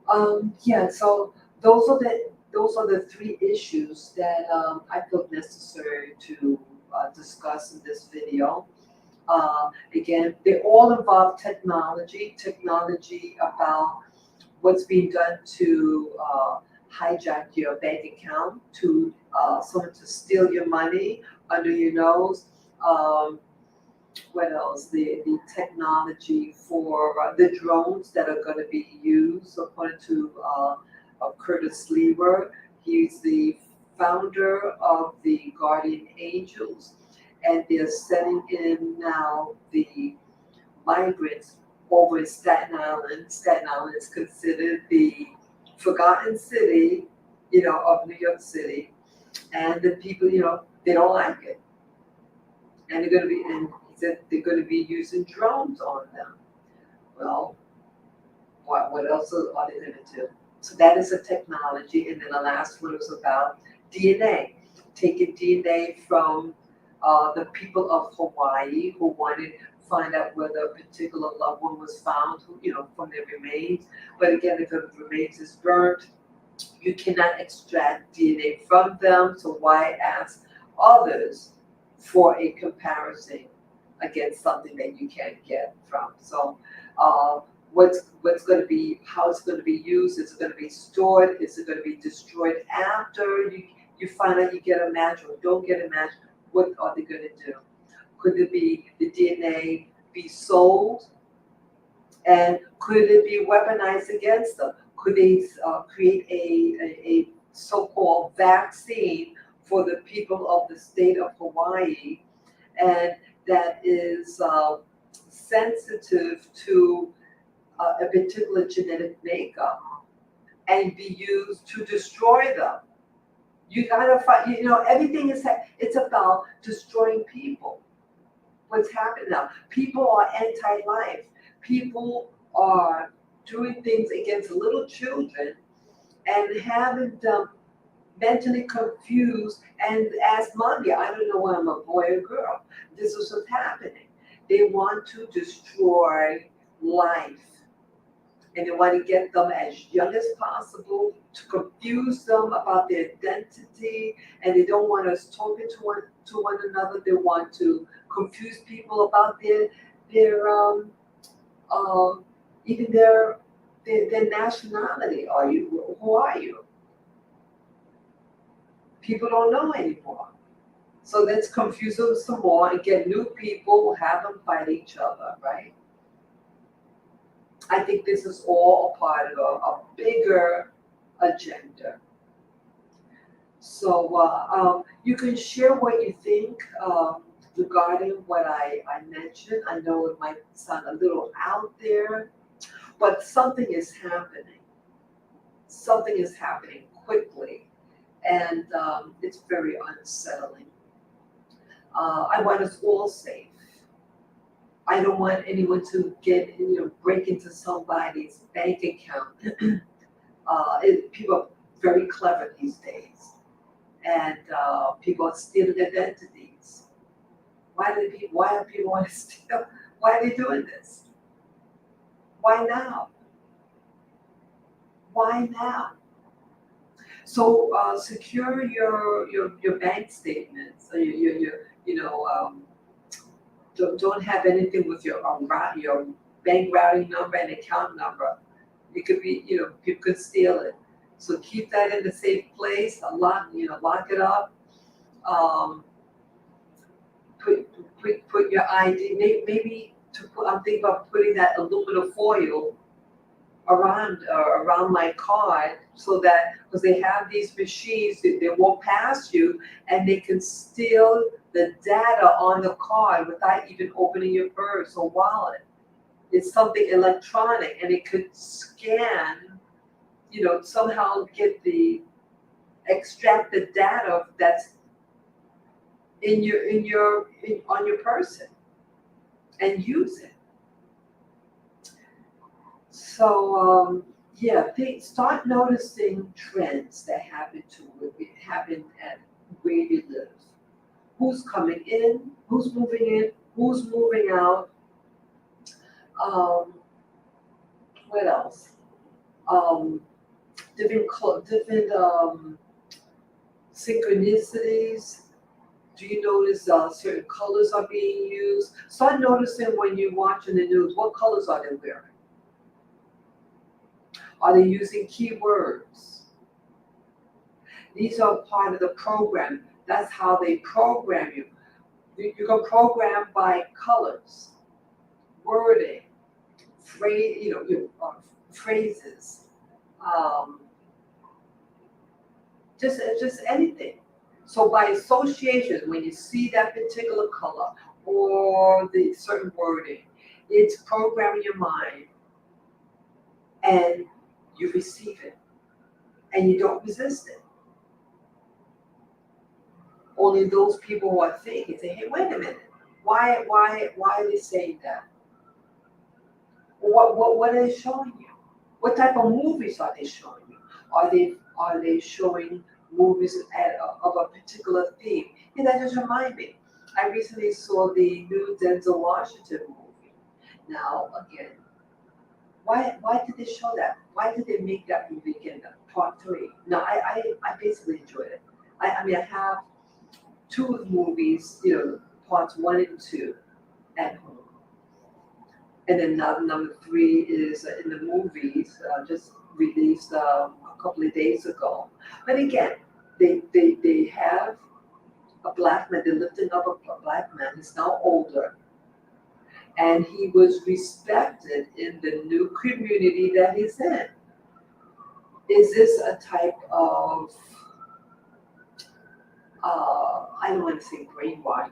So those are the three issues that I feel necessary to discuss in this video. Again, they all involve technology about what's being done to hijack your bank account, to someone to steal your money under your nose. What else? The technology for the drones that are going to be used, according to Curtis Lewer. He's the founder of the Guardian Angels, and they're sending in now the migrants over in Staten Island. Staten Island is considered the forgotten city, of New York City, and the people, they don't like it, and he said they're going to be using drones on them. Well, what else are they going to do? So that is a technology, and then the last one was about DNA, taking DNA from the people of Hawaii who wanted to find out whether a particular loved one was found, from their remains. But again, if the remains is burnt, you cannot extract DNA from them. So why ask others for a comparison against something that you can't get from? So what's going to be, how it's going to be used? Is it going to be stored? Is it going to be destroyed after you find out you get a match or don't get a match? What are they going to do? Could it be the DNA be sold? And could it be weaponized against them? Could they create a so-called vaccine for the people of the state of Hawaii, and that is sensitive to a particular genetic makeup, and be used to destroy them? You gotta find, everything it's about destroying people. What's happening now? People are anti-life. People are doing things against little children and having them mentally confused and ask mommy, I don't know whether I'm a boy or girl. This is what's happening. They want to destroy life. And they want to get them as young as possible to confuse them about their identity, and they don't want us talking to one another. They want to confuse people about their even their nationality. Who are you? People don't know anymore. So let's confuse them some more and get new people, have them fight each other, right? I think this is all a part of a bigger agenda. So you can share what you think regarding what I mentioned. I know it might sound a little out there, but something is happening. Something is happening quickly, and it's very unsettling. I want us all safe. I don't want anyone to break into somebody's bank account. People are very clever these days, and people are stealing identities. Why do people want to steal? Why are they doing this? Why now? Why now? So secure your bank statements. Don't have anything with your bank routing number and account number. It could be, people could steal it. So keep that in a safe place. Lock it up. Um, put your ID. Maybe I'm thinking about putting that aluminum foil around my card, so that because they have these machines that they walk past you and they can steal the data on the card without even opening your purse or wallet. It's something electronic, and it could scan, somehow extract the data that's on your person and use it. So start noticing trends that happen at where you live. Who's coming in? Who's moving in? Who's moving out? Um, what else? Different synchronicities. Do you notice certain colors are being used? Start noticing when you're watching the news, what colors are they wearing? Are they using keywords? These are part of the program. That's how they program you. You can program by colors, wording, phrases, just anything. So by association, when you see that particular color or the certain wording, it's programming your mind, and you receive it, and you don't resist it. Only those people who are thinking say, "Hey, wait a minute, why are they saying that? What are they showing you? What type of movies are they showing you? Are they showing movies of a particular theme?" And that just reminded me. I recently saw the new Denzel Washington movie. Now again, why did they show that? Why did they make that movie again? Part three. No, I basically enjoyed it. I mean, I have two of the movies, parts one and two at home. And then number three is in the movies, just released a couple of days ago. But again, they have a black man, they're lifting up a black man. He's now older, and he was respected in the new community that he's in. Is this a type of, I don't want to say brainwash,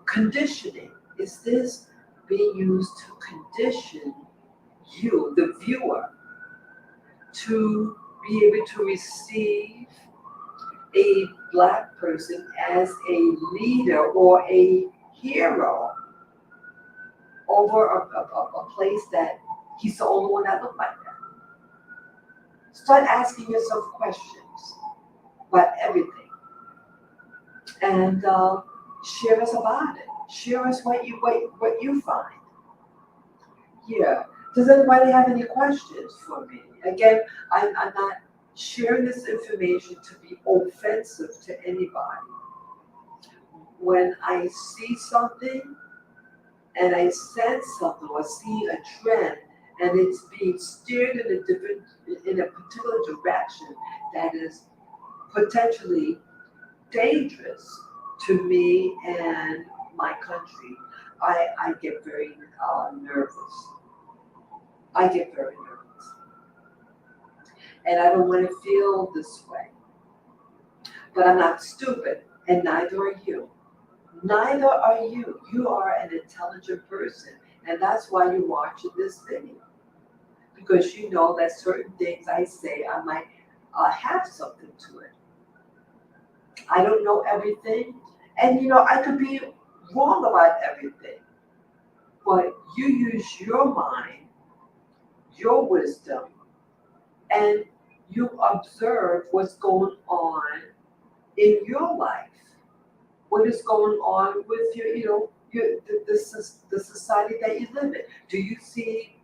conditioning? Is this being used to condition you, the viewer, to be able to receive a black person as a leader or a hero over a place that he's the only one that looked like that? Start asking yourself questions about everything, and share us about it. Share us what you find. Yeah. Does anybody have any questions for me? Again, I'm not sharing this information to be offensive to anybody. When I see something and I sense something or see a trend and it's being steered in a particular direction that is potentially dangerous to me and my country, I get very nervous. I get very nervous. And I don't want to feel this way. But I'm not stupid, and neither are you. Neither are you. You are an intelligent person, and that's why you're watching this video. Because you know that certain things I say, I might have something to it. I don't know everything, and I could be wrong about everything. But you use your mind, your wisdom, and you observe what's going on in your life. What is going on with the society that you live in? Do you see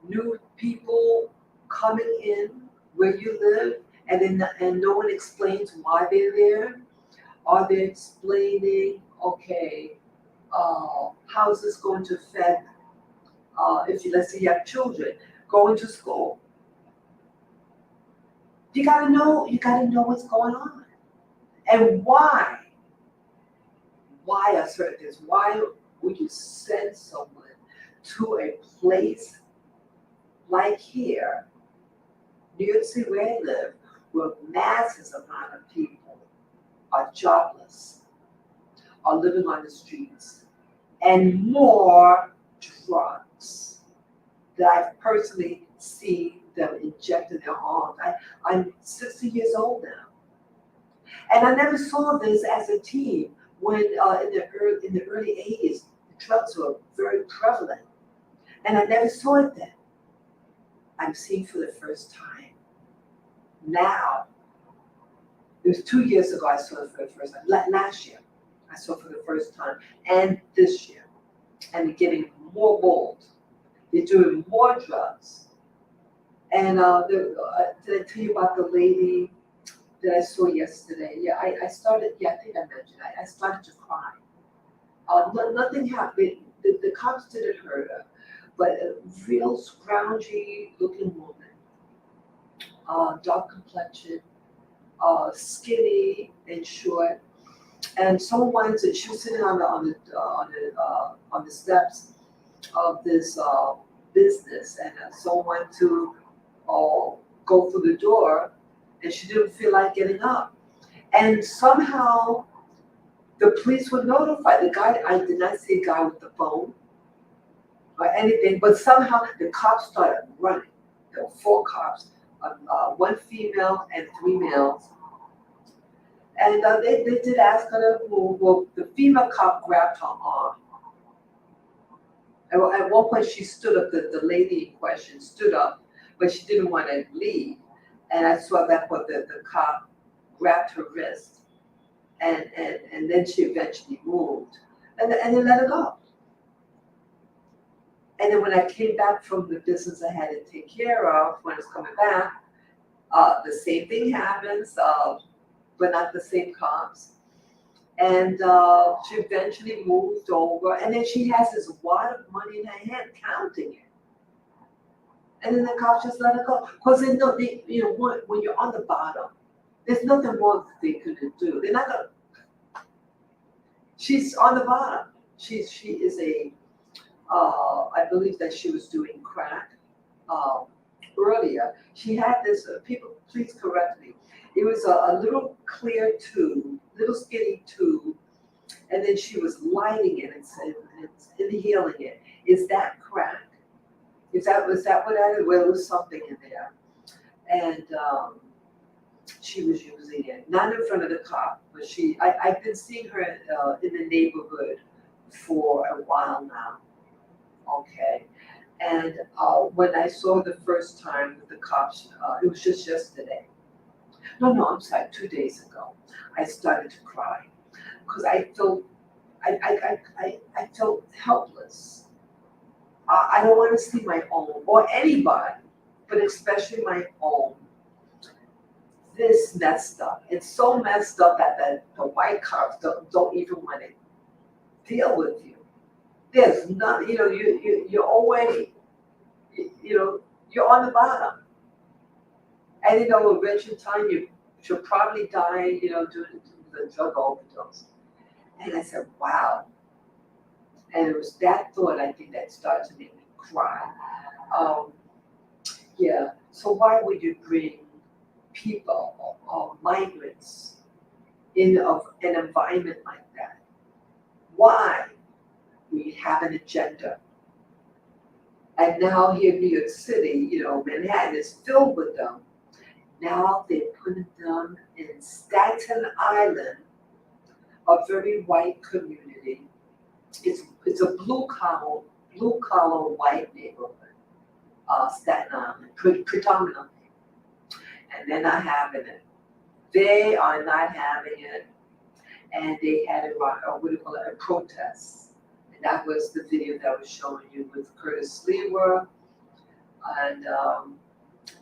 new people coming in where you live, and no one explains why they're there? Are they explaining, okay, how is this going to affect, if let's say you have children going to school? You gotta know what's going on. And why? Why are certain things? Why would you send someone to a place like here, New York City where I live, where masses amount of people are jobless, are living on the streets, and more drugs that I've personally seen them inject in their arms. I'm 60 years old now. And I never saw this as a teen when in the early 80s, drugs were very prevalent. And I never saw it then. I'm seeing for the first time. Now, it was 2 years ago I saw it for the first time. Last year, I saw it for the first time. And this year. And they're getting more bold. They're doing more drugs. And did I tell you about the lady that I saw yesterday? Yeah, I started, I think I mentioned, I started to cry. Nothing happened. The cops didn't hurt her, but a real scroungy looking woman, dark complexion, skinny and short, and someone wanted to. She was sitting on the steps of this business, and someone wanted to go through the door, and she didn't feel like getting up, and somehow the police were notified. The guy, I did not see a guy with the phone or anything, but somehow the cops started running. There were 4 cops, 1 female and 3 males. And they did ask her to move. Well, the female cop grabbed her arm. At one point, she stood up, the lady in question stood up, but she didn't want to leave. And I saw that, but the cop grabbed her wrist. And then she eventually moved. And then let her go. And then when I came back from the business I had to take care of, when I was coming back, the same thing happens, but not the same cops. And she eventually moved over, and then she has this wad of money in her hand, counting it. And then the cops just let her go, because they know, when you're on the bottom, there's nothing more that they could do. They're not gonna. She's on the bottom. She is I believe that she was doing crack earlier. She had this, people, please correct me. It was a little clear tube, little skinny tube, and then she was lighting it and inhaling it. Is that crack? Was that what that is? Well, there was something in there. And she was using it, not in front of the cop, but I've been seeing her in the neighborhood for a while now. Okay. And when I saw her the first time with the cops, it was just yesterday. No, I'm sorry, 2 days ago. I started to cry because I felt helpless. I don't want to see my own or anybody, but especially my own, this messed up. It's so messed up that the white cops don't even want to deal with you. There's nothing, you're already, you're on the bottom. And eventually time she'll probably die, due to the drug overdose. And I said, wow. And it was that thought, I think, that started to make me cry. Yeah, so why would you bring people or migrants in of an environment like that? Why? We have an agenda. And now here in New York City, Manhattan is filled with them. Now they're putting them in Staten Island, a very white community. It's a blue collar white neighborhood, Staten Island, predominantly. And they're not having it. They are not having it. And they had what do you call it, a protest. And that was the video that I was showing you with Curtis Lewa. And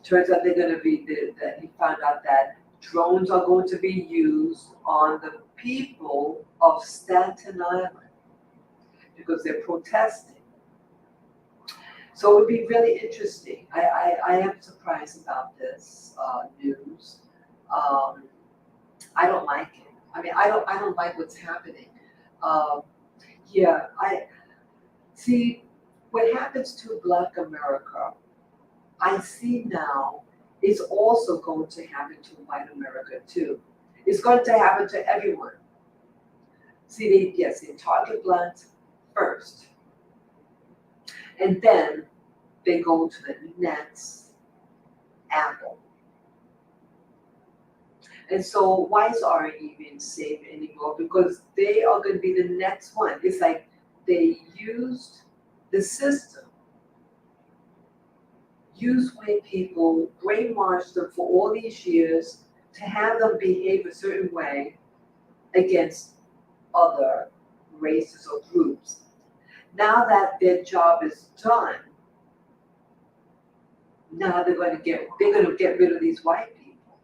turns out they're going to be, that he found out that drones are going to be used on the people of Staten Island because they're protesting. So it would be really interesting. I am surprised about this news. I don't like it. I mean, I don't like what's happening. Yeah, I see what happens to Black America. I see now is also going to happen to white America too. It's going to happen to everyone. See, they target Blacks first, and then they go to the next Apple. And so whites aren't even safe anymore because they are going to be the next one. It's like they used the system, used white people, brainwashed them for all these years to have them behave a certain way against other races or groups. Now that their job is done, now they're going to get rid of these white people,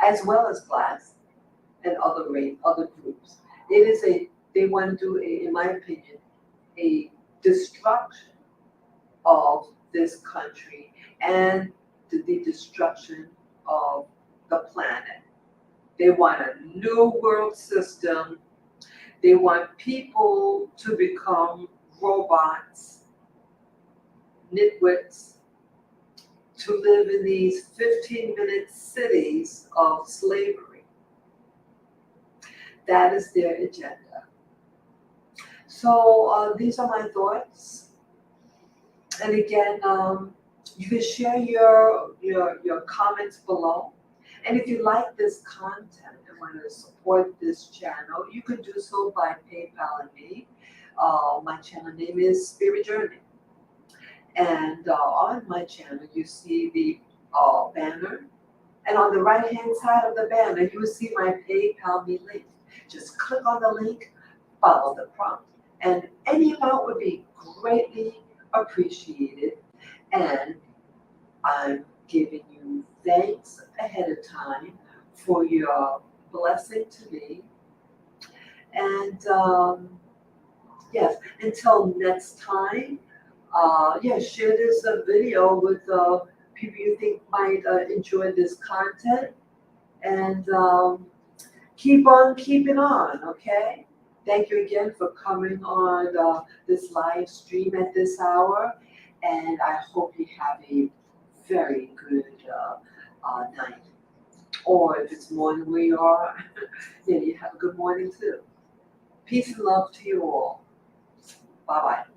as well as Blacks and other groups. They want to do, in my opinion, a destruction of this country and the destruction of the planet. They want a new world system. They want people to become robots, nitwits, to live in these 15-minute cities of slavery. That is their agenda. So these are my thoughts. And again, you can share your comments below. And if you like this content and want to support this channel, you can do so by PayPal and me. My channel name is Spirit Journey. And on my channel, you see the banner. And on the right-hand side of the banner, you will see my PayPal me link. Just click on the link, follow the prompt. And any amount would be greatly appreciated. And I'm giving you thanks ahead of time for your blessing to me. And yes, until next time, share this video with people you think might enjoy this content. And keep on keeping on, okay? Thank you again for coming on this live stream at this hour. And I hope you have a very good night. Or if it's morning where you are, you have a good morning too. Peace and love to you all. Bye-bye.